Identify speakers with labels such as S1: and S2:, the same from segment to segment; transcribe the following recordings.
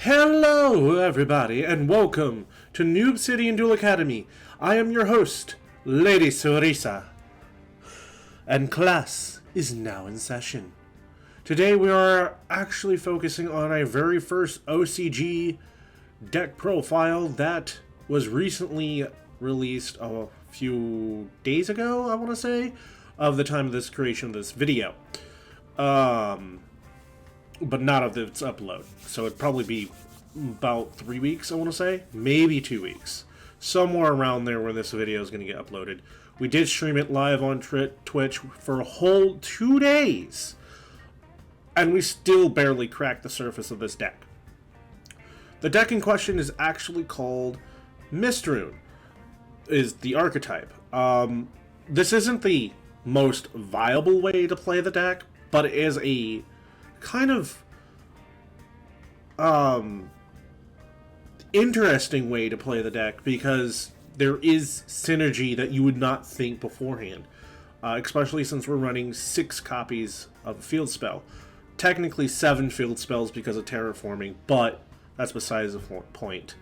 S1: Hello, everybody, and welcome to Noob City and Duel Academy. I am your host, Lady Sarisa, and class is now in session. Today we are actually focusing on our very first OCG deck profile that was recently released a few days ago, I want to say, of the time of this creation of this video. But not of its upload. So it'd probably be about 3 weeks, I want to say. Maybe 2 weeks. Somewhere around there when this video is going to get uploaded. We did stream it live on Twitch for a whole 2 days. And we still barely cracked the surface of this deck. The deck in question is actually called Mistrune, is the archetype. This isn't the most viable way to play the deck, but it is a kind of interesting way to play the deck because there is synergy that you would not think beforehand, especially since we're running 6 copies of a field spell. Technically 7 field spells because of terraforming, but that's besides the point.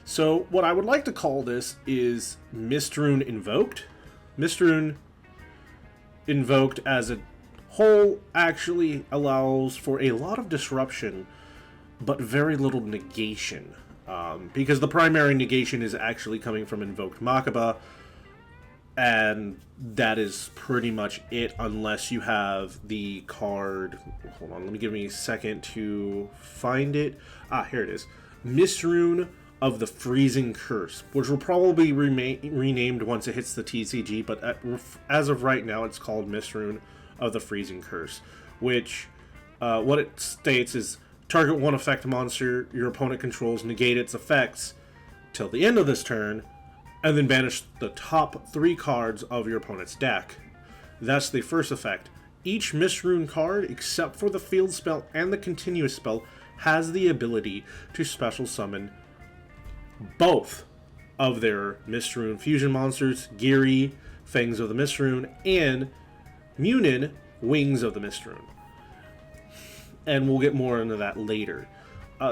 S1: So what I would like to call this is Mysterune Invoked. Mysterune Invoked as a whole actually allows for a lot of disruption, but very little negation. Because the primary negation is actually coming from Invoked Makaba, and that is pretty much it unless you have the card. Hold on, give me a second to find it. Here it is. Mistrune of the Freezing Curse, which will probably be renamed once it hits the TCG, but as of right now it's called Mistrune of the Freezing Curse, which what it states is target one effect monster your opponent controls, negate its effects till the end of this turn, and then banish the top 3 cards of your opponent's deck. That's the first effect. Each Mistrune card, except for the field spell and the continuous spell, has the ability to special summon both of their Mistrune fusion monsters, Giri, Fangs of the Mistrune, and Munin, Wings of the Mistrune. And we'll get more into that later.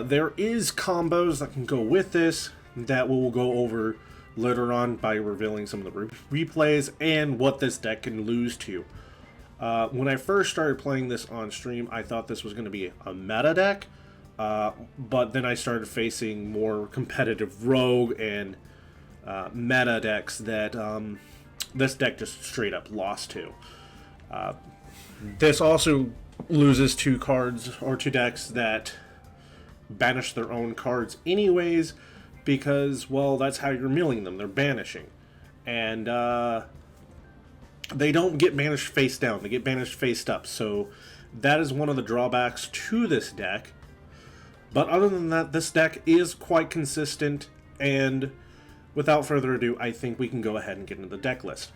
S1: There is combos that can go with this that we'll go over later on by revealing some of the replays and what this deck can lose to. When I first started playing this on stream, I thought this was going to be a meta deck, but then I started facing more competitive rogue and meta decks that this deck just straight up lost to. This also loses 2 cards or 2 decks that banish their own cards anyways, because, well, that's how you're milling them. They're banishing. And they don't get banished face down. They get banished face up. So that is one of the drawbacks to this deck. But other than that, this deck is quite consistent. And without further ado, I think we can go ahead and get into the deck list.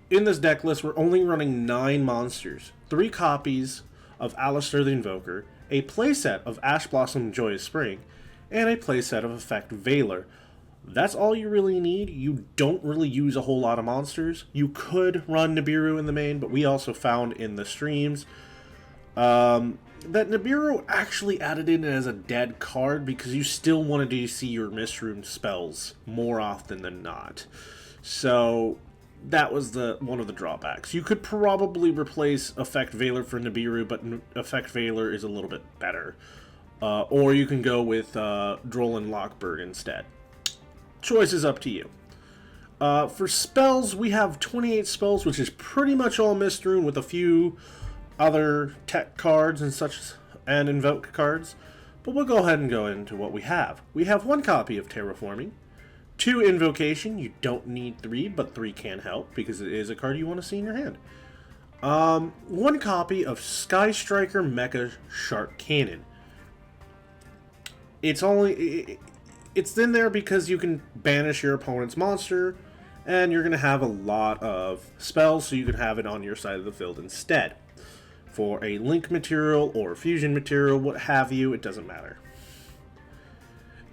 S1: In this deck list, we're only running 9 monsters, 3 copies of Aliester the Invoker, a playset of Ash Blossom Joyous Spring, and a playset of Effect Veiler. That's all you really need. You don't really use a whole lot of monsters. You could run Nibiru in the main, but we also found in the streams that Nibiru actually added in as a dead card because you still wanted to see your Mistrune spells more often than not. So that was one of the drawbacks. You could probably replace Effect Veiler for Nibiru, but Effect Veiler is a little bit better. Or you can go with Droll Lockbird instead. Choice is up to you. For spells, we have 28 spells, which is pretty much all Mistrune with a few other tech cards and such, and invoke cards. But we'll go ahead and go into what we have. We have 1 copy of Terraforming, 2 Invocation. You don't need 3, but 3 can help because it is a card you want to see in your hand. 1 copy of Sky Striker Mecha Shark Cannon. It's in there because you can banish your opponent's monster, and you're going to have a lot of spells, so you can have it on your side of the field instead. For a link material or fusion material, what have you, it doesn't matter.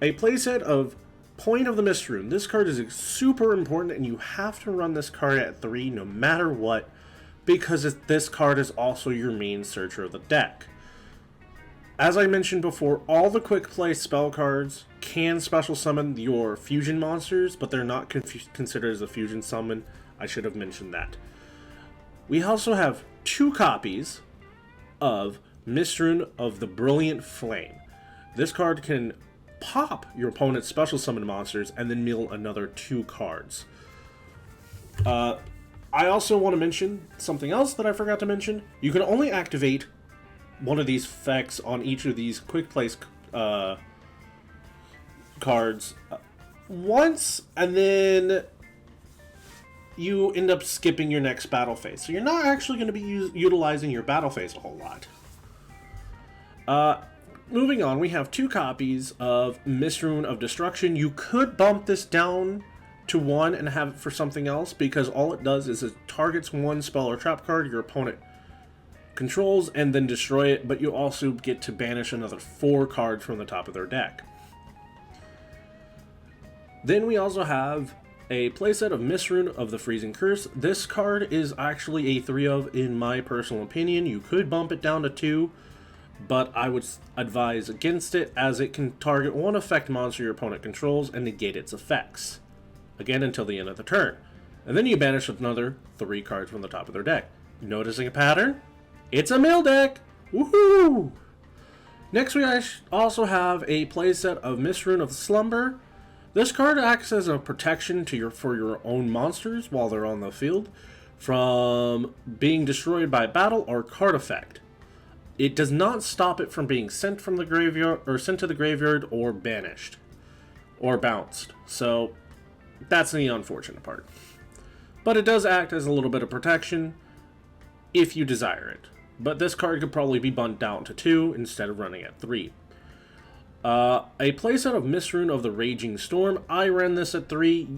S1: A playset of Point of the Mistrune. This card is super important, and you have to run this card at 3 no matter what, because this card is also your main searcher of the deck. As I mentioned before, all the quick play spell cards can special summon your fusion monsters, but they're not considered as a fusion summon. I should have mentioned that. We also have 2 copies of Mysterune of the Brilliant Flame. This card can pop your opponent's special summon monsters and then mill another 2 cards. I also want to mention something else that I forgot to mention. You can only activate one of these effects on each of these quick plays cards once, and then you end up skipping your next battle phase. So you're not actually going to be utilizing your battle phase a whole lot. Moving on, we have 2 copies of Mysterune of Destruction. You could bump this down to 1 and have it for something else, because all it does is it targets 1 spell or trap card your opponent controls and then destroy it, but you also get to banish another 4 cards from the top of their deck. Then we also have a playset of Mistrune of the Freezing Curse. This card is actually a 3 of, in my personal opinion. You could bump it down to 2, but I would advise against it, as it can target 1 effect monster your opponent controls and negate its effects, again until the end of the turn. And then you banish another 3 cards from the top of their deck. Noticing a pattern? It's a mill deck! Woohoo! Next we also have a playset of Mistrune of Slumber. This card acts as a protection for your own monsters while they're on the field from being destroyed by battle or card effect. It does not stop it from being sent from the graveyard, or sent to the graveyard, or banished or bounced. So that's the unfortunate part. But it does act as a little bit of protection if you desire it. But this card could probably be bumped down to 2 instead of running at 3. A playset of Mistrune of the Raging Storm. I ran this at 3.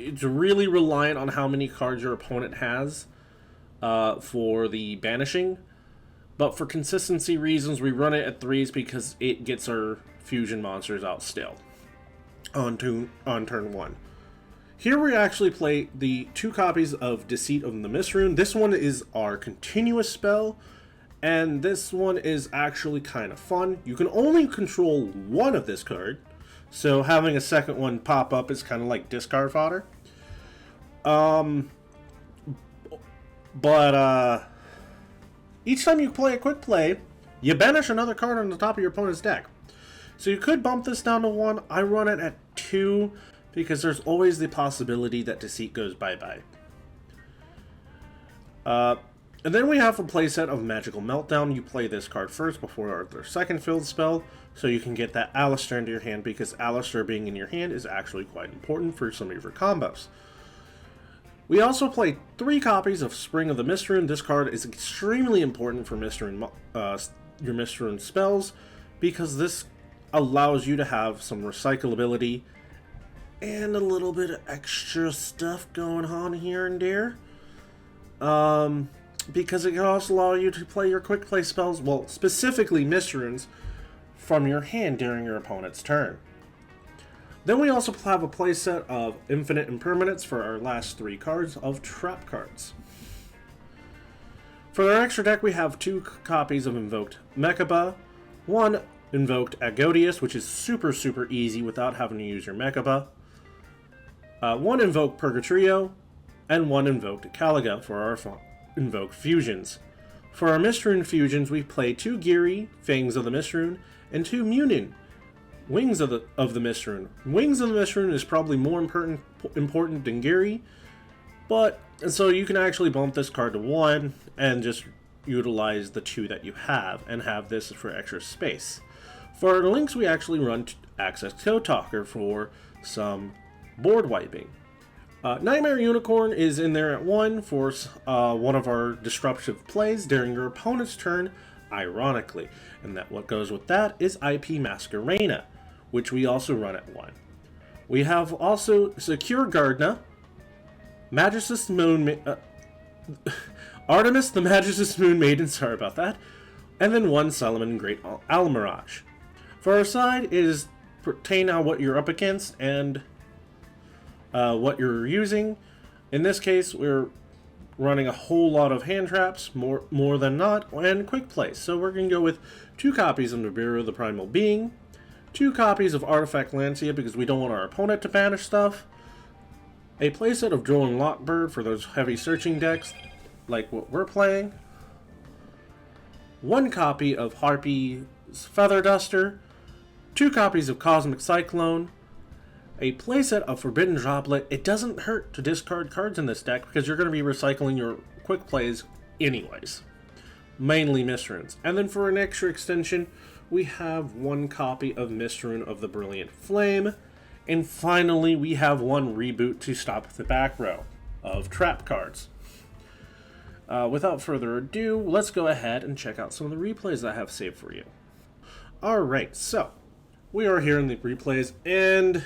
S1: It's really reliant on how many cards your opponent has for the banishing. But for consistency reasons, we run it at 3s because it gets our fusion monsters out still on turn 1. Here we actually play the 2 copies of Deceit of the Mistrune. This one is our continuous spell, and this one is actually kind of fun. You can only control 1 of this card, so having a second one pop up is kind of like discard fodder. Each time you play a quick play, you banish another card on the top of your opponent's deck. So you could bump this down to 1. I run it at 2 because there's always the possibility that Deceit goes bye-bye. And then we have a playset of Magical Meltdown. You play this card first before their second field spell, so you can get that Aliester into your hand, because Aliester being in your hand is actually quite important for some of your combos. We also play 3 copies of Spring of the Mistrune. This card is extremely important for Mistrune, your Mistrune spells, because this allows you to have some recyclability and a little bit of extra stuff going on here and there. Because it can also allow you to play your quick play spells, well, specifically Mistrunes, from your hand during your opponent's turn. Then we also have a playset of Infinite Impermanence for our last 3 cards of Trap cards. For our extra deck, we have 2 copies of Invoked Mechaba, 1 Invoked Agodius, which is super easy without having to use your Mechaba, 1 Invoked Purgatrio, and 1 Invoked Caliga for our Invoked Fusions. For our Mistrune Fusions, we play 2 Geary, Fangs of the Mistrune, and 2 Munin, Wings of the Mistrune. Wings of the Mistrune is probably more important than Geary, and so you can actually bump this card to 1 and just utilize the 2 that you have, and have this for extra space. For our links, we actually run Access Code Talker for some board wiping. Nightmare Unicorn is in there at 1 for one of our disruptive plays during your opponent's turn, ironically. And that what goes with that is IP Masquerena, which we also run at 1. We have also Secure Gardna, Magus Moon Artemis the Magus Moon Maiden, sorry about that, and then 1 Solomon Great Almirage. For our side is pertain on what you're up against and what you're using. In this case, we're running a whole lot of hand traps, more than not, and quick plays. So we're going to go with 2 copies of Nibiru the Primal Being, 2 copies of Artifact Lancia because we don't want our opponent to banish stuff, a playset of Droll and Lockbird for those heavy searching decks like what we're playing, 1 copy of Harpy's Feather Duster, 2 copies of Cosmic Cyclone, a playset of Forbidden Droplet. It doesn't hurt to discard cards in this deck because you're going to be recycling your quick plays anyways. Mainly Mistrunes. And then for an extra extension, we have 1 copy of Mysterune of the Brilliant Flame. And finally, we have 1 reboot to stop the back row of trap cards. Without further ado, let's go ahead and check out some of the replays I have saved for you. Alright, so we are here in the replays, and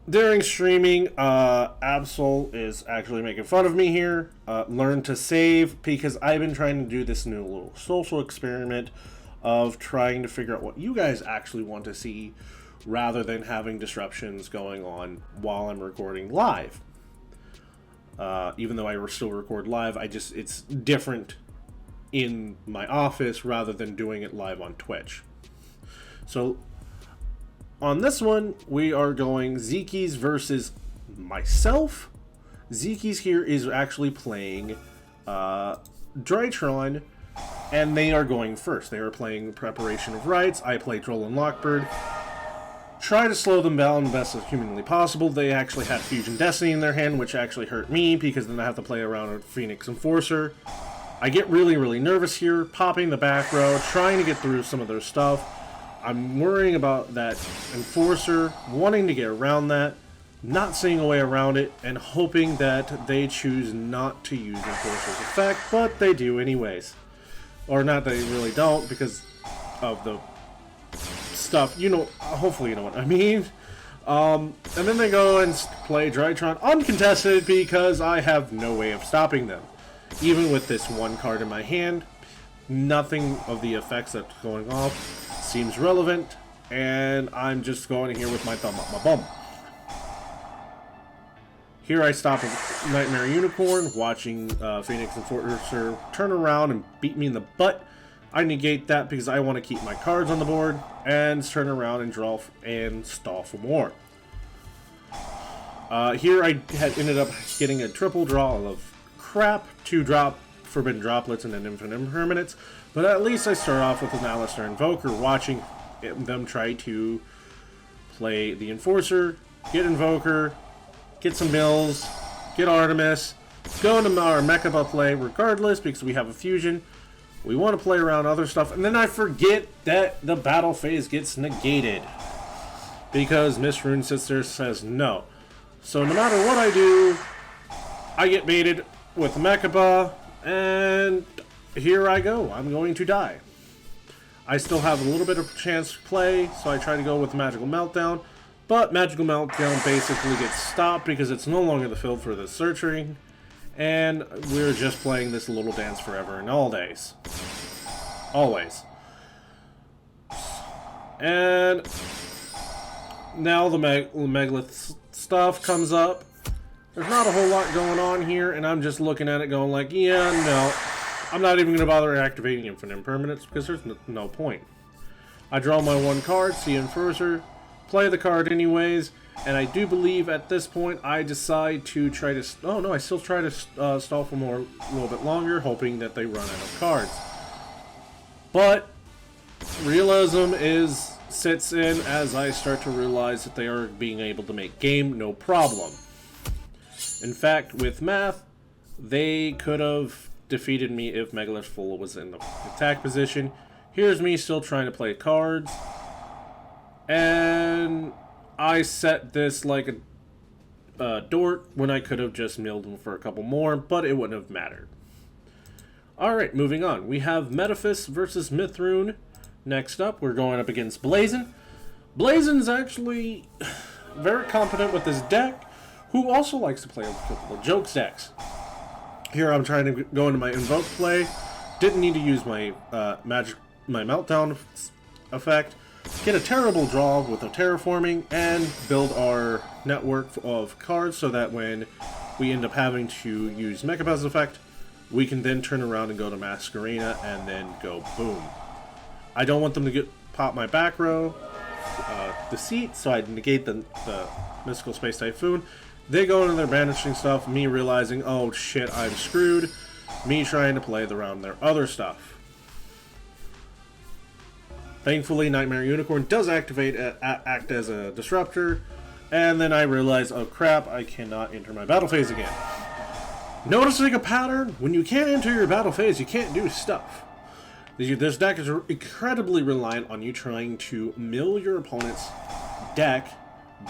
S1: during streaming, Absol is actually making fun of me here. Learn to save, because I've been trying to do this new little social experiment of trying to figure out what you guys actually want to see rather than having disruptions going on while I'm recording live. Even though I still record live, it's different in my office rather than doing it live on Twitch. So on this one, we are going Zekies versus myself. Zekies here is actually playing Drytron, and they are going first. They are playing Preparation of Rites. I play Droll and Lockbird. Try to slow them down the best as humanly possible. They actually had Fusion Destiny in their hand, which actually hurt me, because then I have to play around with Phoenix Enforcer. I get really, really nervous here, popping the back row, trying to get through some of their stuff. I'm worrying about that Enforcer, wanting to get around that, not seeing a way around it, and hoping that they choose not to use Enforcer's effect, but they do anyways. Or not, they really don't, because of the stuff, hopefully you know what I mean. And then they go and play Drytron uncontested because I have no way of stopping them. Even with this 1 card in my hand, nothing of the effects that's going off seems relevant, and I'm just going here with my thumb up my bum. Here I stop a Nightmare Unicorn, watching Phoenix Enforcer turn around and beat me in the butt. I negate that because I want to keep my cards on the board and turn around and draw and stall for more. Here I had ended up getting a triple draw of crap, 2 drop Forbidden Droplets and an Infinite Impermanence, but at least I start off with an Aliester Invoker, watching them try to play the Enforcer, get Invoker, get some mills, get Artemis, go into our Mecha play regardless because we have a fusion. We want to play around other stuff, and then I forget that the battle phase gets negated because Mistrune sits there and says no. So no matter what I do, I get baited with Mecha, and here I go. I'm going to die. I still have a little bit of chance to play, so I try to go with Magical Meltdown, but Magical Meltdown basically gets stopped because it's no longer the field for the searching, and we're just playing this little dance forever and all days. Always. And now the Megalith stuff comes up. There's not a whole lot going on here, and I'm just looking at it going like, yeah, no. I'm not even going to bother activating Infinite Impermanence because there's no point. I draw my 1 card, see Enforcer, play the card anyways, and I do believe at this point I decide to try to... Oh no, I still try to stall for a little bit longer, hoping that they run out of cards. But realism sits in as I start to realize that they are being able to make game no problem. In fact, with math, they could have defeated me if Megalith Full was in the attack position. Here's me still trying to play cards. And I set this like a Dort when I could have just milled him for a couple more, but it wouldn't have mattered. Alright, moving on. We have Metaphys versus Mistrune. Next up, we're going up against Blazin. Blazin's actually very competent with this deck, who also likes to play a couple of jokes decks. Here I'm trying to go into my Invoke play. Didn't need to use my my Meltdown effect. Get a terrible draw with a Terraforming and build our network of cards so that when we end up having to use Metaphys effect, we can then turn around and go to Mystrune and then go boom. I don't want them to pop my back row deceit, so I negate the Mystical Space Typhoon. They go into their banishing stuff, me realizing, oh shit, I'm screwed. Me trying to play around their other stuff. Thankfully, Nightmare Unicorn does act as a disruptor, and then I realize, oh crap, I cannot enter my battle phase again. Noticing a pattern? When you can't enter your battle phase, you can't do stuff. This deck is incredibly reliant on you trying to mill your opponent's deck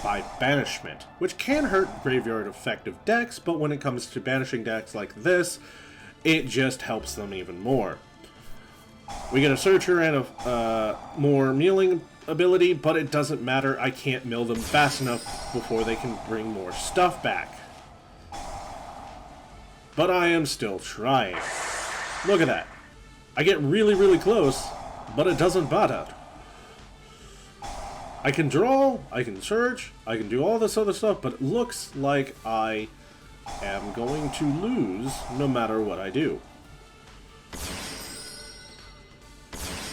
S1: by banishment, which can hurt graveyard effective decks, but when it comes to banishing decks like this, it just helps them even more. We get a Searcher and a more milling ability, but it doesn't matter. I can't mill them fast enough before they can bring more stuff back. But I am still trying. Look at that. I get really, really close, but it doesn't matter. I can draw, I can search, I can do all this other stuff, but it looks like I am going to lose no matter what I do.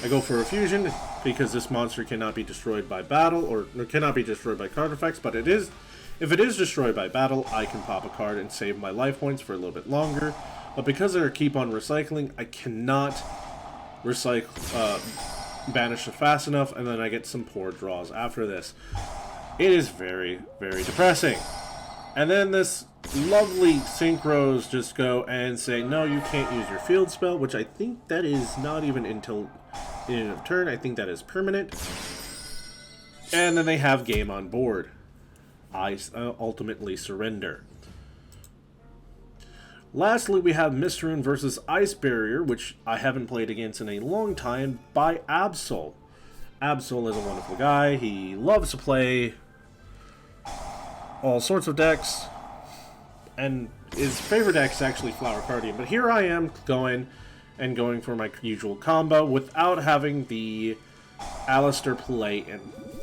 S1: I go for a fusion because this monster cannot be destroyed by battle, or cannot be destroyed by card effects, but it is. If it is destroyed by battle, I can pop a card and save my life points for a little bit longer. But because I keep on recycling, I cannot banish it fast enough, and then I get some poor draws after this. It is very, very depressing. And then this lovely synchros just go and say, no, you can't use your field spell, which I think that is not even until the end of turn. I think that is permanent. And then they have game on board. I ultimately surrender. Lastly, we have Mistrune versus Ice Barrier, which I haven't played against in a long time, by Absol. Absol is a wonderful guy. He loves to play all sorts of decks, and his favorite deck is actually Flower Guardian. But here I am going for my usual combo without having the Aliester play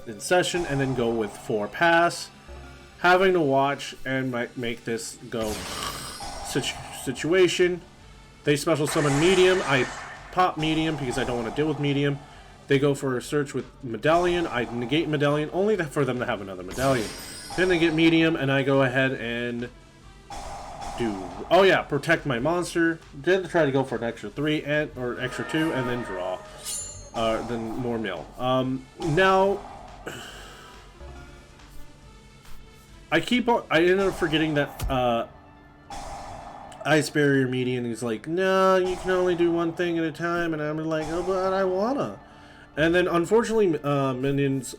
S1: in session, and then go with 4 pass, having to watch and make this go situation. They special summon medium. I pop medium because I don't want to deal with medium. They go for a search with medallion. I negate medallion only for them to have another medallion. Then they get medium, and I go ahead and do, oh yeah, protect my monster. Then try to go for an extra 3 or extra 2, and then draw. Then more mill. Now I end up forgetting that Ice Barrier Median is like, no, you can only do one thing at a time, and I'm like, oh, but I wanna. And then, unfortunately, minions,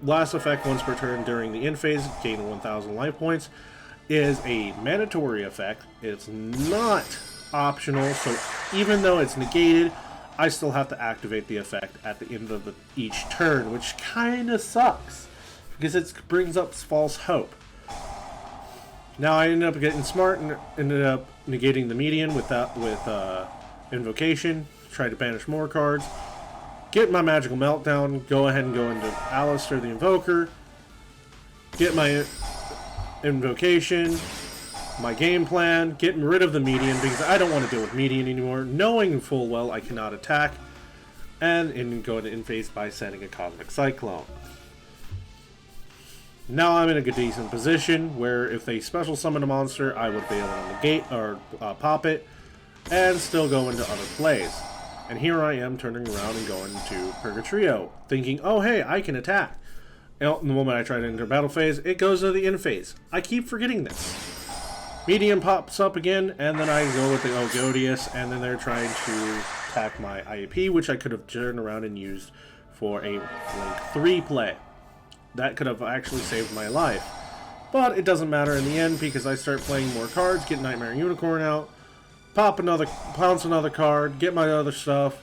S1: last effect once per turn during the end phase, gain 1,000 life points, is a mandatory effect. It's not optional, so even though it's negated, I still have to activate the effect at the end of each turn, which kinda sucks, because it brings up false hope. Now I ended up getting smart and ended up negating the median with invocation, try to banish more cards, get my magical meltdown, go ahead and go into Aliester the Invoker, get my invocation, my game plan, getting rid of the median because I don't want to deal with median anymore, knowing full well I cannot attack, and go into in phase by setting a Cosmic Cyclone. Now I'm in a good decent position where if they special summon a monster, I would be able to negate or pop it and still go into other plays. And here I am turning around and going to Purgatrio, thinking, oh hey, I can attack. And the moment I try to enter battle phase, it goes to the end phase. I keep forgetting this. Medium pops up again, and then I go with the Ogodius, and then they're trying to attack my IAP, which I could have turned around and used for a Link 3 play. That could have actually saved my life. But it doesn't matter in the end because I start playing more cards, get Nightmare Unicorn out, pounce another card, get my other stuff,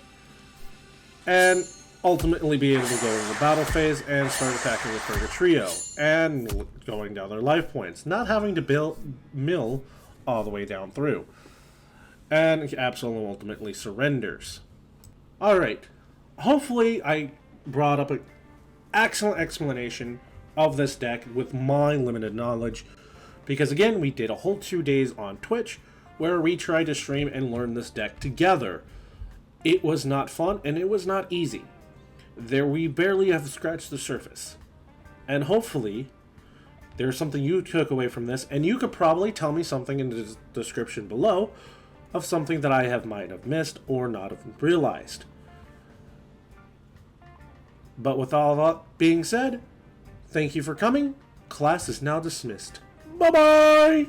S1: and ultimately be able to go into the battle phase and start attacking with Purgatrio and going down their life points, not having to mill all the way down through. And Absol ultimately surrenders. Alright, hopefully I brought up an excellent explanation of this deck with my limited knowledge, because again, we did a whole 2 days on Twitch where we tried to stream and learn this deck together. It was not fun, and it was not easy. We barely have scratched the surface. And hopefully, there's something you took away from this, and you could probably tell me something in the description below of something that I might have missed or not have realized. But with all that being said, thank you for coming. Class is now dismissed. Bye-bye!